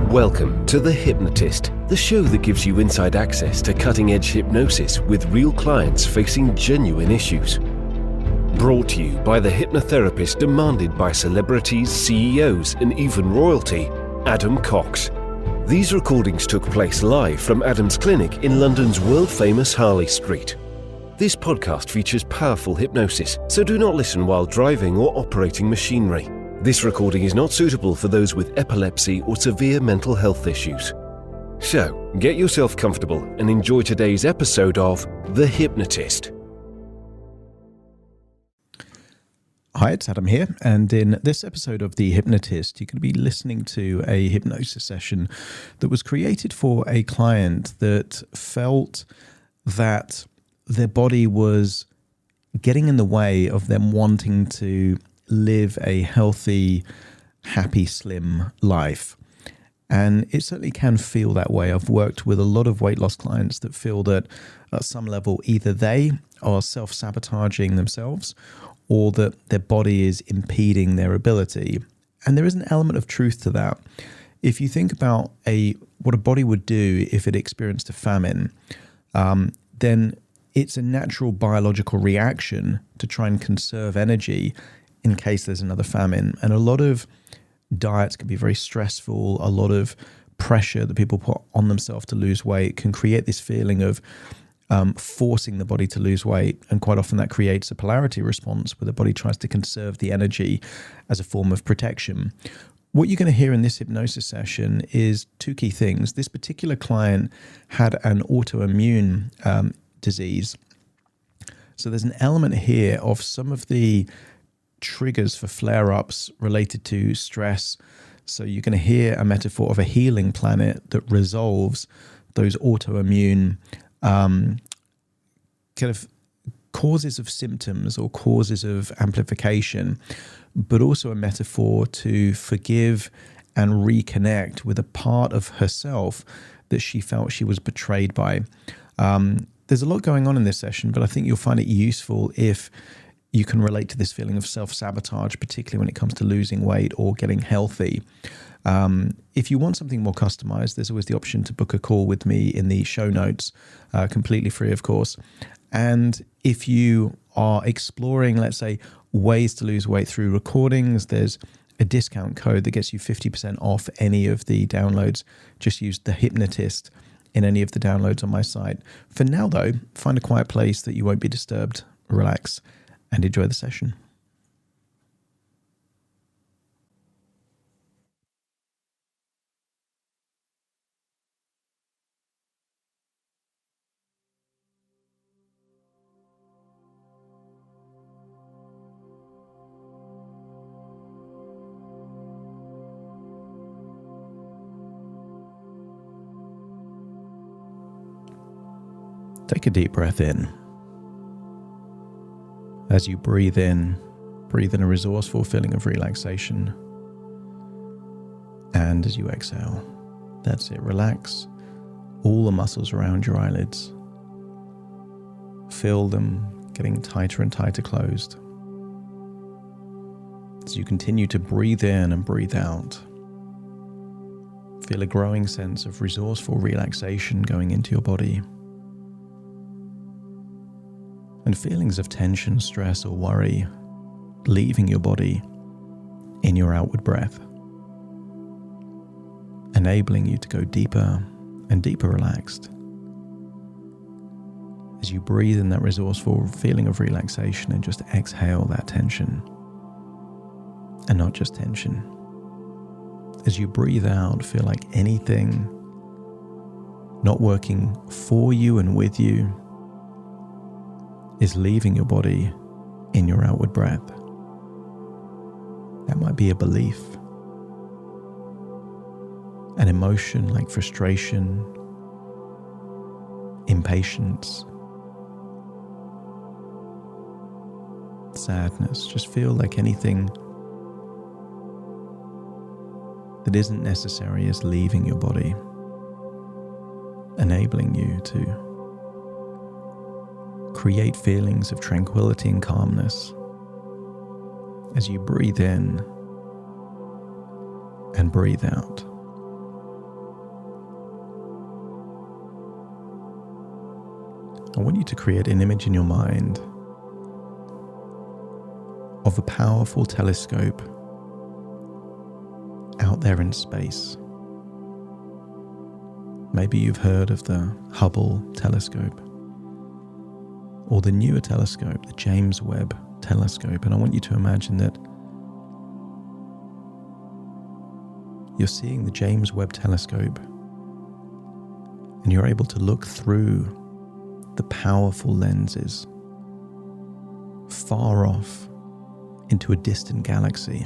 Welcome to The Hypnotist, the show that gives you inside access to cutting-edge hypnosis with real clients facing genuine issues. Brought to you by the hypnotherapist demanded by celebrities, CEOs, and even royalty, Adam Cox. These recordings took place live from Adam's clinic in London's world-famous Harley Street. This podcast features powerful hypnosis, so do not listen while driving or operating machinery. This recording is not suitable for those with epilepsy or severe mental health issues. So, get yourself comfortable and enjoy today's episode of The Hypnotist. Hi, it's Adam here, and in this episode of The Hypnotist, you're going to be listening to a hypnosis session that was created for a client that felt that their body was getting in the way of them wanting to live a healthy, happy, slim life. And it certainly can feel that way. I've worked with a lot of weight loss clients that feel that at some level either they are self-sabotaging themselves or that their body is impeding their ability. And there is an element of truth to that. If you think about what a body would do if it experienced a famine, then it's a natural biological reaction to try and conserve energy in case there's another famine. And a lot of diets can be very stressful. A lot of pressure that people put on themselves to lose weight can create this feeling of forcing the body to lose weight. And quite often that creates a polarity response where the body tries to conserve the energy as a form of protection. What you're going to hear in this hypnosis session is two key things. This particular client had an autoimmune disease. So there's an element here of some of the triggers for flare-ups related to stress. So you're going to hear a metaphor of a healing planet that resolves those autoimmune kind of causes of symptoms or causes of amplification, but also a metaphor to forgive and reconnect with a part of herself that she felt she was betrayed by. There's a lot going on in this session, but I think you'll find it useful if you can relate to this feeling of self-sabotage, particularly when it comes to losing weight or getting healthy. If you want something more customized, there's always the option to book a call with me in the show notes, completely free, of course. And if you are exploring, let's say, ways to lose weight through recordings, there's a discount code that gets you 50% off any of the downloads. Just use The Hypnotist in any of the downloads on my site. For now, though, find a quiet place that you won't be disturbed, relax, and enjoy the session. Take a deep breath in. As you breathe in a resourceful feeling of relaxation. And as you exhale, that's it. Relax all the muscles around your eyelids. Feel them getting tighter and tighter closed. As you continue to breathe in and breathe out, feel a growing sense of resourceful relaxation going into your body. And feelings of tension, stress, or worry leaving your body in your outward breath, enabling you to go deeper and deeper relaxed. As you breathe in that resourceful feeling of relaxation and just exhale that tension, and not just tension. As you breathe out, feel like anything not working for you and with you is leaving your body in your outward breath. That might be a belief, an emotion like frustration, impatience, sadness. Just feel like anything that isn't necessary is leaving your body, enabling you to create feelings of tranquility and calmness as you breathe in and breathe out. I want you to create an image in your mind of a powerful telescope out there in space. Maybe you've heard of the Hubble telescope or the newer telescope, the James Webb telescope. And I want you to imagine that you're seeing the James Webb telescope and you're able to look through the powerful lenses far off into a distant galaxy.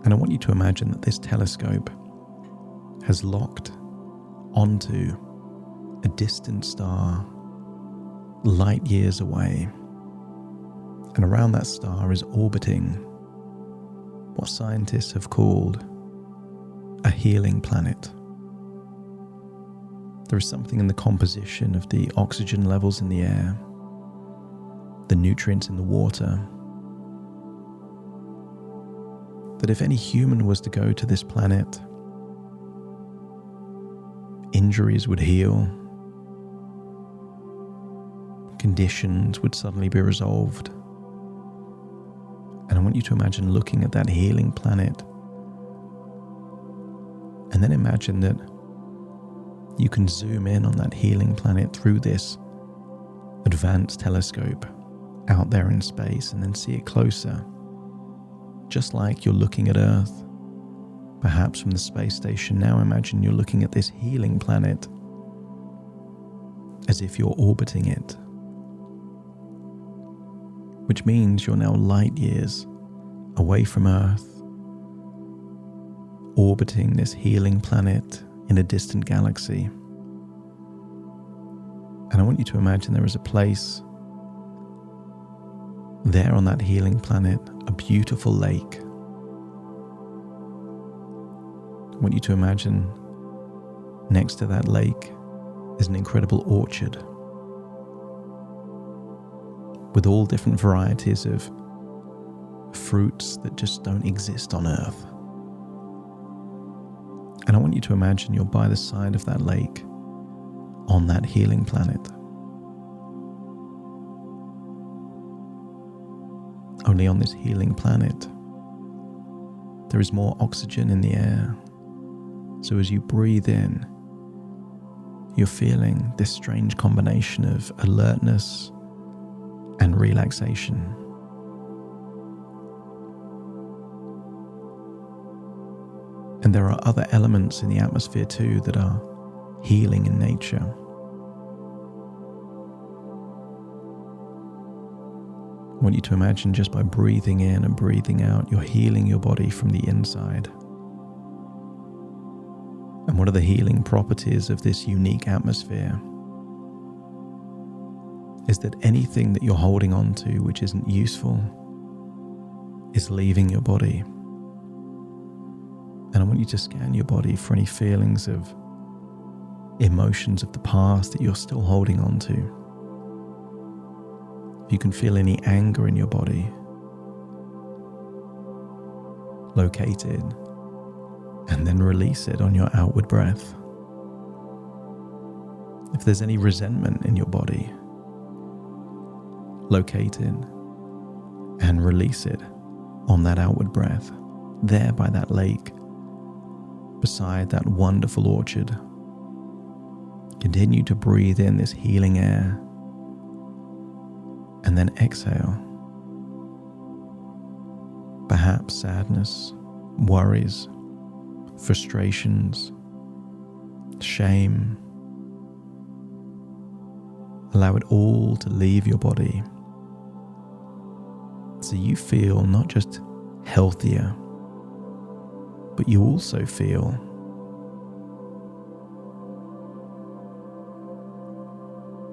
And I want you to imagine that this telescope has locked onto a distant star light years away. And around that star is orbiting what scientists have called a healing planet. There is something in the composition of the oxygen levels in the air, the nutrients in the water, that if any human was to go to this planet, injuries would heal, conditions would suddenly be resolved. And I want you to imagine looking at that healing planet, and then imagine that you can zoom in on that healing planet through this advanced telescope out there in space and then see it closer, just like you're looking at Earth, perhaps from the space station. Now imagine you're looking at this healing planet as if you're orbiting it, which means you're now light years away from Earth, orbiting this healing planet in a distant galaxy. And I want you to imagine there is a place there on that healing planet, a beautiful lake. I want you to imagine next to that lake is an incredible orchard with all different varieties of fruits that just don't exist on Earth. And I want you to imagine you're by the side of that lake on that healing planet. Only on this healing planet, there is more oxygen in the air. So as you breathe in, you're feeling this strange combination of alertness and relaxation. And there are other elements in the atmosphere too that are healing in nature. I want you to imagine just by breathing in and breathing out, you're healing your body from the inside. And one of the healing properties of this unique atmosphere is that anything that you're holding on to which isn't useful is leaving your body. And I want you to scan your body for any feelings of emotions of the past that you're still holding on to. If you can feel any anger in your body, locate it and then release it on your outward breath. If there's any resentment in your body, locate it and release it on that outward breath, there by that lake, beside that wonderful orchard. Continue to breathe in this healing air and then exhale. Perhaps sadness, worries, frustrations, shame. Allow it all to leave your body so you feel not just healthier, but you also feel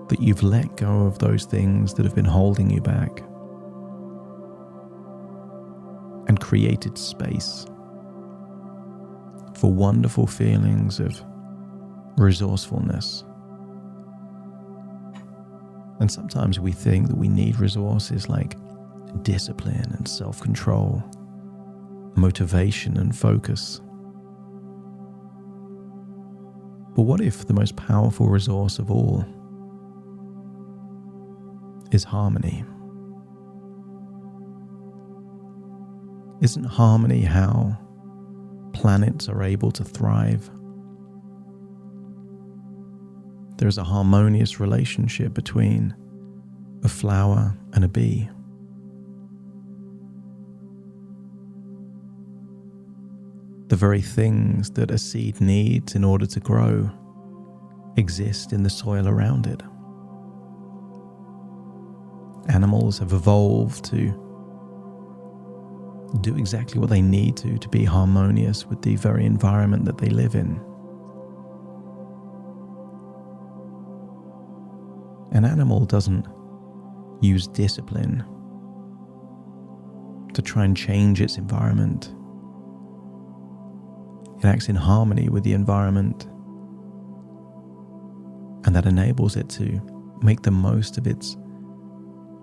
that you've let go of those things that have been holding you back and created space for wonderful feelings of resourcefulness. And sometimes we think that we need resources like discipline and self-control, motivation and focus. But what if the most powerful resource of all is harmony? Isn't harmony how planets are able to thrive? There's a harmonious relationship between a flower and a bee. The very things that a seed needs in order to grow exist in the soil around it. Animals have evolved to do exactly what they need to be harmonious with the very environment that they live in. An animal doesn't use discipline to try and change its environment. It acts in harmony with the environment, and that enables it to make the most of its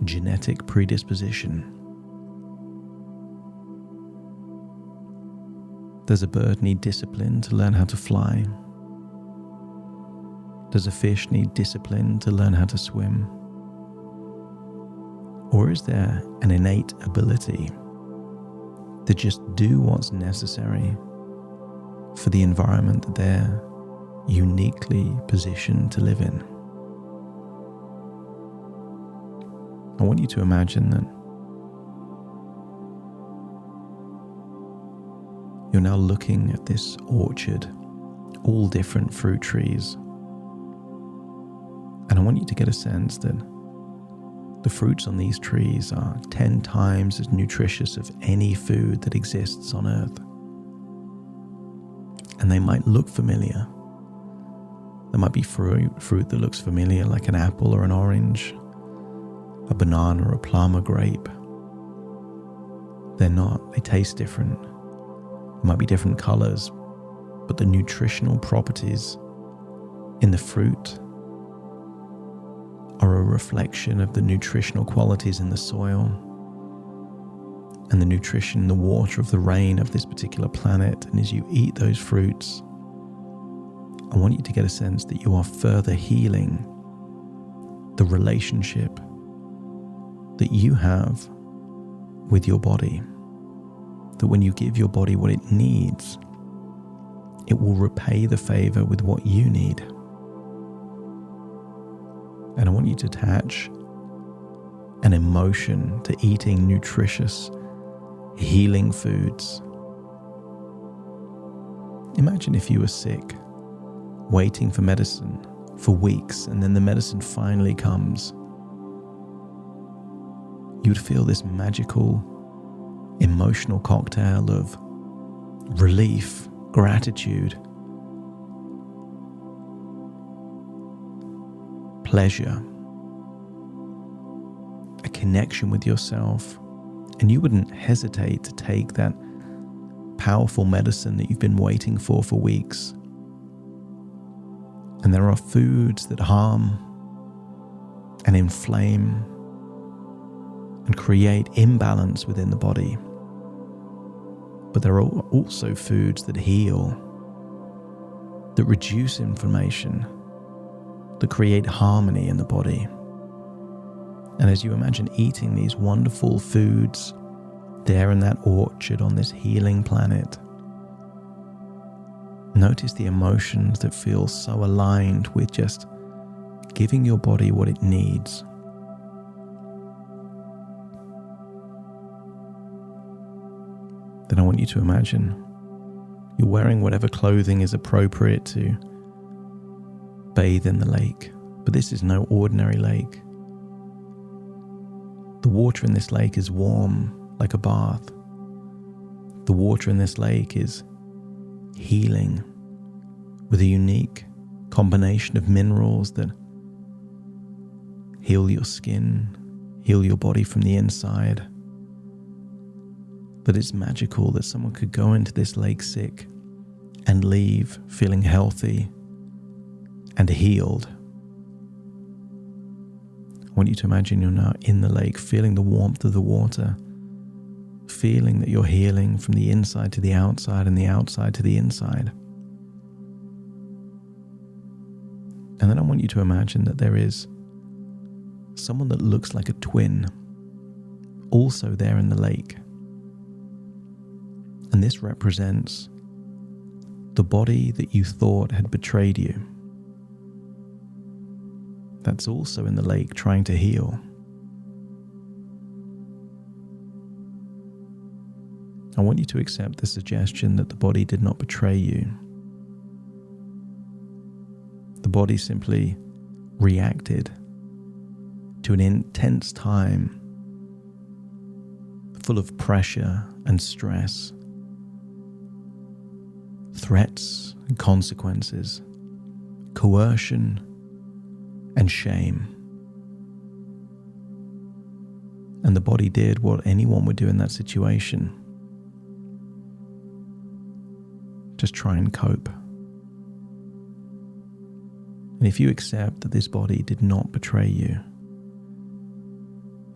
genetic predisposition. Does a bird need discipline to learn how to fly? Does a fish need discipline to learn how to swim? Or is there an innate ability to just do what's necessary for the environment that they're uniquely positioned to live in? I want you to imagine that you're now looking at this orchard, all different fruit trees. And I want you to get a sense that the fruits on these trees are 10 times as nutritious as any food that exists on earth. And they might look familiar. There might be fruit that looks familiar, like an apple or an orange, a banana or a plum or grape. They're not. They taste different. There might be different colors, but the nutritional properties in the fruit are a reflection of the nutritional qualities in the soil and the nutrition, the water of the rain of this particular planet. And as you eat those fruits, I want you to get a sense that you are further healing the relationship that you have with your body. That when you give your body what it needs, it will repay the favor with what you need. And I want you to attach an emotion to eating nutritious, healing foods. Imagine if you were sick, waiting for medicine for weeks, and then the medicine finally comes. You would feel this magical, emotional cocktail of relief, gratitude, pleasure, a connection with yourself, and you wouldn't hesitate to take that powerful medicine that you've been waiting for weeks. And there are foods that harm and inflame and create imbalance within the body. But there are also foods that heal, that reduce inflammation, that create harmony in the body. And as you imagine eating these wonderful foods there in that orchard on this healing planet, notice the emotions that feel so aligned with just giving your body what it needs. Then I want you to imagine you're wearing whatever clothing is appropriate to bathe in the lake. But this is no ordinary lake. The water in this lake is warm, like a bath. The water in this lake is healing with a unique combination of minerals that heal your skin, heal your body from the inside. That it's magical that someone could go into this lake sick and leave feeling healthy and healed. I want you to imagine you're now in the lake, feeling the warmth of the water, feeling that you're healing from the inside to the outside and the outside to the inside. And then I want you to imagine that there is someone that looks like a twin also there in the lake. And this represents the body that you thought had betrayed you. That's also in the lake trying to heal. I want you to accept the suggestion that the body did not betray you. The body simply reacted to an intense time full of pressure and stress, threats and consequences, coercion and shame. And the body did what anyone would do in that situation. Just try and cope. And if you accept that this body did not betray you,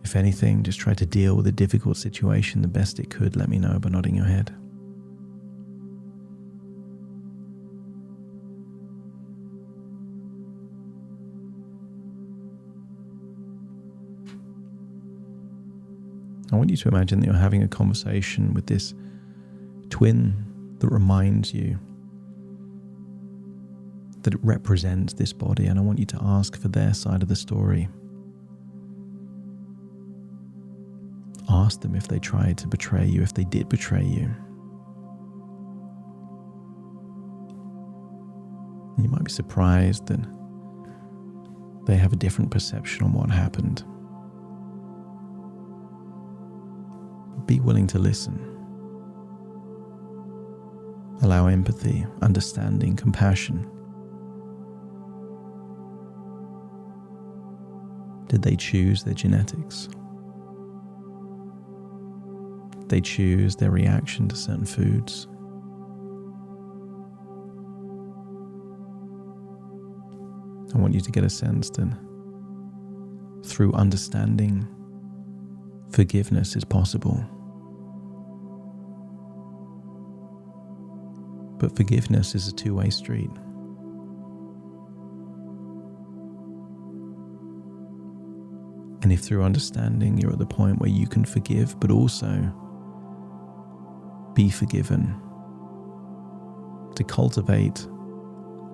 if anything, just try to deal with a difficult situation the best it could, let me know by nodding your head. I want you to imagine that you're having a conversation with this twin that reminds you that it represents this body, and I want you to ask for their side of the story. Ask them if they tried to betray you, if they did betray you. You might be surprised that they have a different perception on what happened. Be willing to listen. Allow empathy, understanding, compassion. Did they choose their genetics? Did they choose their reaction to certain foods? I want you to get a sense that through understanding, forgiveness is possible. But forgiveness is a two-way street. And if through understanding you're at the point where you can forgive, but also be forgiven, to cultivate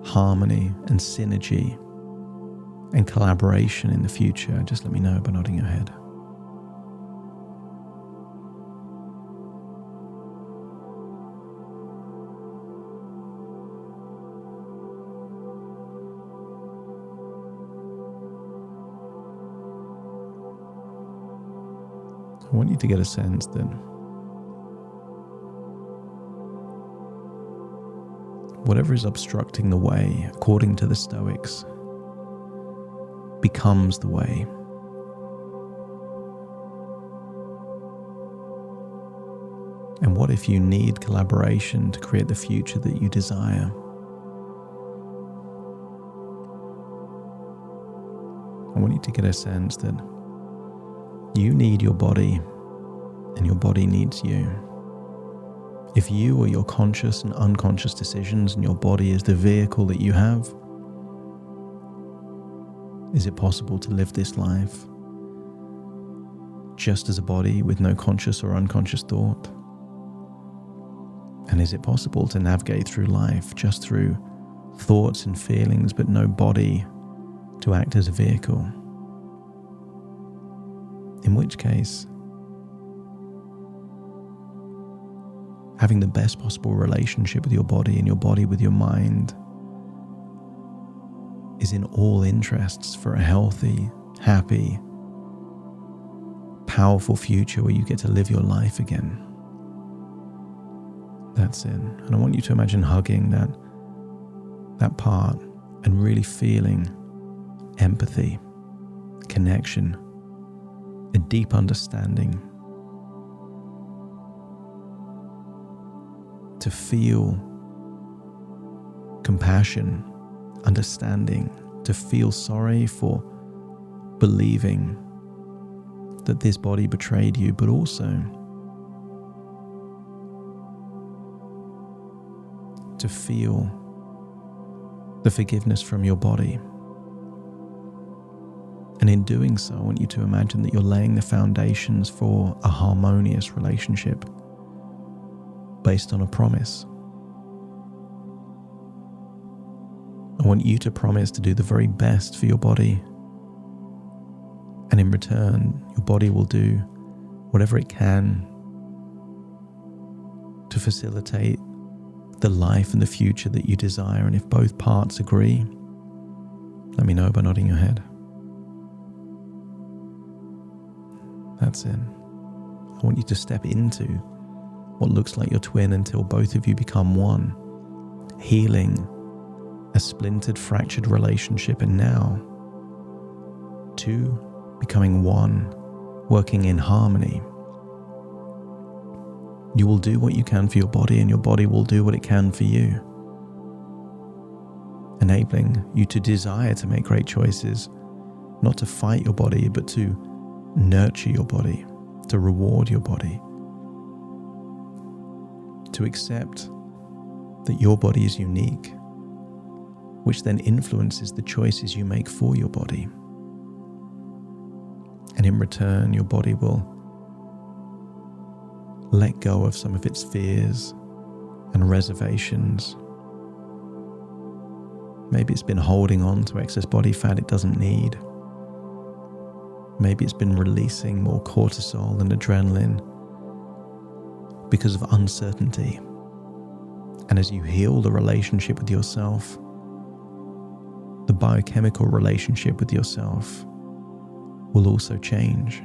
harmony and synergy and collaboration in the future, just let me know by nodding your head. I want you to get a sense that whatever is obstructing the way, according to the Stoics, becomes the way. And what if you need collaboration to create the future that you desire? I want you to get a sense that you need your body and your body needs you. If you are your conscious and unconscious decisions and your body is the vehicle that you have, is it possible to live this life just as a body with no conscious or unconscious thought? And is it possible to navigate through life just through thoughts and feelings but no body to act as a vehicle? In which case, having the best possible relationship with your body and your body with your mind is in all interests for a healthy, happy, powerful future where you get to live your life again. That's it. And I want you to imagine hugging that part and really feeling empathy, connection, a deep understanding. To feel compassion, understanding, to feel sorry for believing that this body betrayed you, but also to feel the forgiveness from your body And in doing so, I want you to imagine that you're laying the foundations for a harmonious relationship based on a promise. I want you to promise to do the very best for your body. And in return, your body will do whatever it can to facilitate the life and the future that you desire. And if both parts agree, let me know by nodding your head. That's it. I want you to step into what looks like your twin until both of you become one, healing a splintered, fractured relationship, and now two becoming one, working in harmony. You will do what you can for your body, and your body will do what it can for you, enabling you to desire to make great choices, not to fight your body, but to nurture your body, to reward your body, to accept that your body is unique, which then influences the choices you make for your body. And in return, your body will let go of some of its fears and reservations. Maybe it's been holding on to excess body fat it doesn't need. Maybe it's been releasing more cortisol and adrenaline because of uncertainty. And as you heal the relationship with yourself, the biochemical relationship with yourself will also change.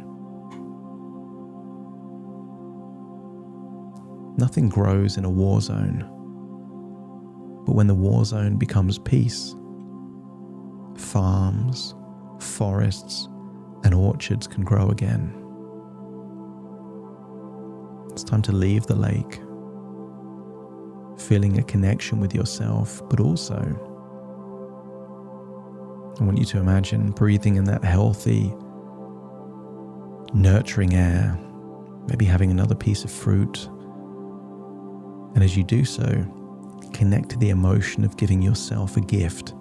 Nothing grows in a war zone, but when the war zone becomes peace, farms, forests, and orchards can grow again. It's time to leave the lake, feeling a connection with yourself, but also I want you to imagine breathing in that healthy, nurturing air, maybe having another piece of fruit. And as you do so, connect to the emotion of giving yourself a gift,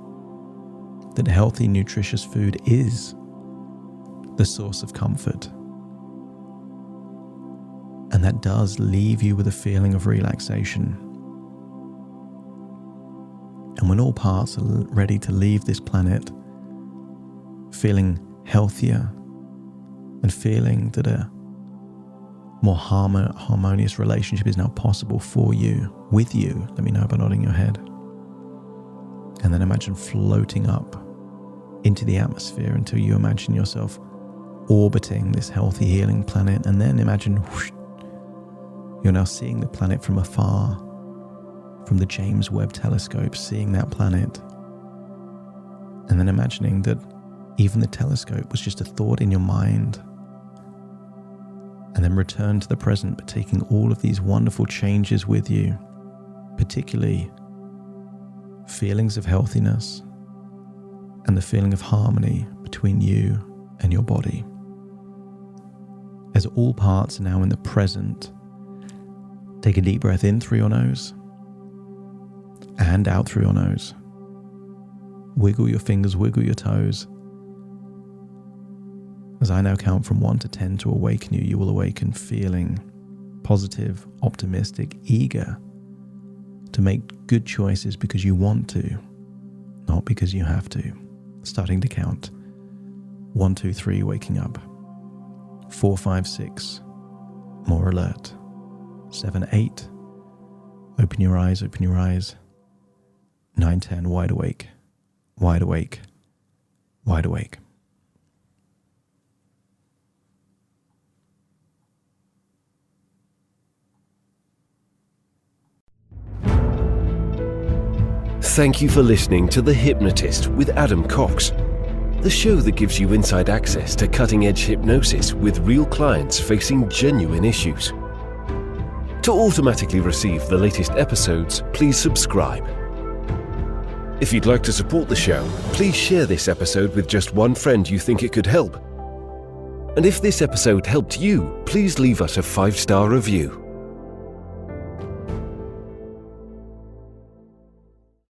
that healthy, nutritious food is the source of comfort. And that does leave you with a feeling of relaxation. And when all parts are ready to leave this planet, feeling healthier and feeling that a more harmonious relationship is now possible for you, with you, let me know by nodding your head. And then imagine floating up into the atmosphere until you imagine yourself orbiting this healthy, healing planet. And then imagine whoosh, you're now seeing the planet from afar, from the James Webb telescope, seeing that planet. And then imagining that even the telescope was just a thought in your mind. And then return to the present, but taking all of these wonderful changes with you, particularly feelings of healthiness and the feeling of harmony between you and your body. As all parts are now in the present, take a deep breath in through your nose and out through your nose. Wiggle your fingers, wiggle your toes. As I now count from 1 to 10 to awaken you, you will awaken feeling positive, optimistic, eager to make good choices because you want to, not because you have to. Starting to count. 1, 2, 3, waking up. 4, 5, 6, more alert. 7, 8, open your eyes, open your eyes. 9, 10, wide awake, wide awake, wide awake. Thank you for listening to The Hypnotist with Adam Cox, the show that gives you inside access to cutting-edge hypnosis with real clients facing genuine issues. To automatically receive the latest episodes, please subscribe. If you'd like to support the show, please share this episode with just one friend you think it could help. And if this episode helped you, please leave us a 5-star review.